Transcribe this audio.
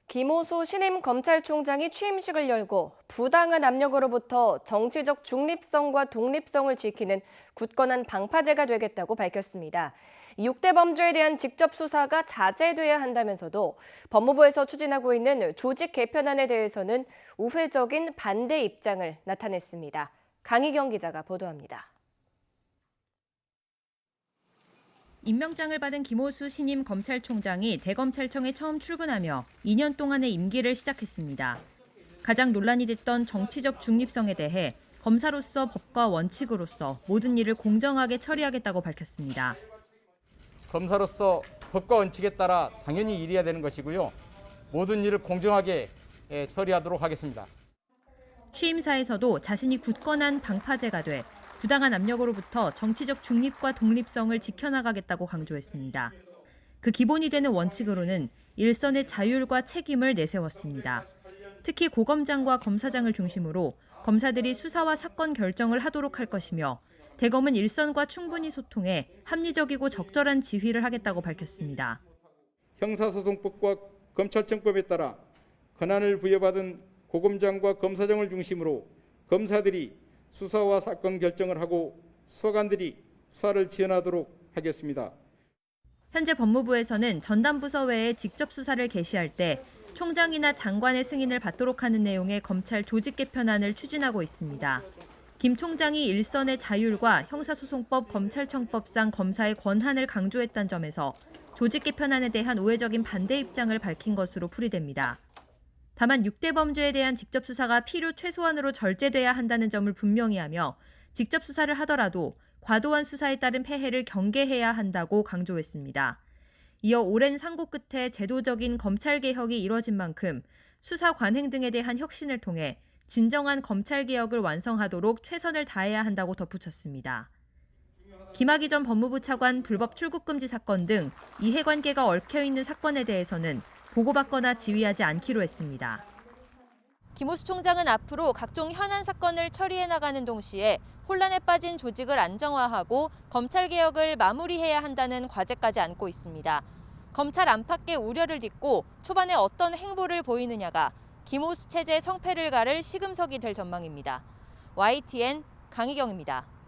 김호수 신임 검찰총장이 취임식을 열고 부당한 압력으로부터 정치적 중립성과 독립성을 지키는 굳건한 방파제가 되겠다고 밝혔습니다. 6대 범죄에 대한 직접 수사가 자제돼야 한다면서도 법무부에서 추진하고 있는 조직 개편안에 대해서는 우회적인 반대 입장을 나타냈습니다. 강희경 기자가 보도합니다. 임명장을 받은 김호수 신임 검찰총장이 대검찰청에 처음 출근하며 2년 동안의 임기를 시작했습니다. 가장 논란이 됐던 정치적 중립성에 대해 검사로서 법과 원칙으로서 모든 일을 공정하게 처리하겠다고 밝혔습니다. 검사로서 법과 원칙에 따라 당연히 일해야 되는 것이고요. 모든 일을 공정하게 처리하도록 하겠습니다. 취임사에서도 자신이 굳건한 방파제가 돼 부당한 압력으로부터 정치적 중립과 독립성을 지켜나가겠다고 강조했습니다. 그 기본이 되는 원칙으로는 일선의 자율과 책임을 내세웠습니다. 특히 고검장과 검사장을 중심으로 검사들이 수사와 사건 결정을 하도록 할 것이며 대검은 일선과 충분히 소통해 합리적이고 적절한 지휘를 하겠다고 밝혔습니다. 형사소송법과 검찰청법에 따라 권한을 부여받은 고검장과 검사장을 중심으로 검사들이 수사와 사건 결정을 하고 수사관들이 수사를 지원하도록 하겠습니다. 현재 법무부에서는 전담부서 외에 직접 수사를 개시할 때 총장이나 장관의 승인을 받도록 하는 내용의 검찰 조직 개편안을 추진하고 있습니다. 김 총장이 일선의 자율과 형사소송법 검찰청법상 검사의 권한을 강조했다는 점에서 조직 개편안에 대한 우회적인 반대 입장을 밝힌 것으로 풀이됩니다. 다만 6대 범죄에 대한 직접 수사가 필요 최소한으로 절제돼야 한다는 점을 분명히 하며 직접 수사를 하더라도 과도한 수사에 따른 폐해를 경계해야 한다고 강조했습니다. 이어 오랜 상고 끝에 제도적인 검찰개혁이 이뤄진 만큼 수사 관행 등에 대한 혁신을 통해 진정한 검찰개혁을 완성하도록 최선을 다해야 한다고 덧붙였습니다. 김학의 전 법무부 차관 불법 출국금지 사건 등 이해관계가 얽혀있는 사건에 대해서는 보고받거나 지휘하지 않기로 했습니다. 김호수 총장은 앞으로 각종 현안 사건을 처리해 나가는 동시에 혼란에 빠진 조직을 안정화하고 검찰개혁을 마무리해야 한다는 과제까지 안고 있습니다. 검찰 안팎의 우려를 딛고 초반에 어떤 행보를 보이느냐가 김호수 체제 성패를 가를 시금석이 될 전망입니다. YTN 강희경입니다.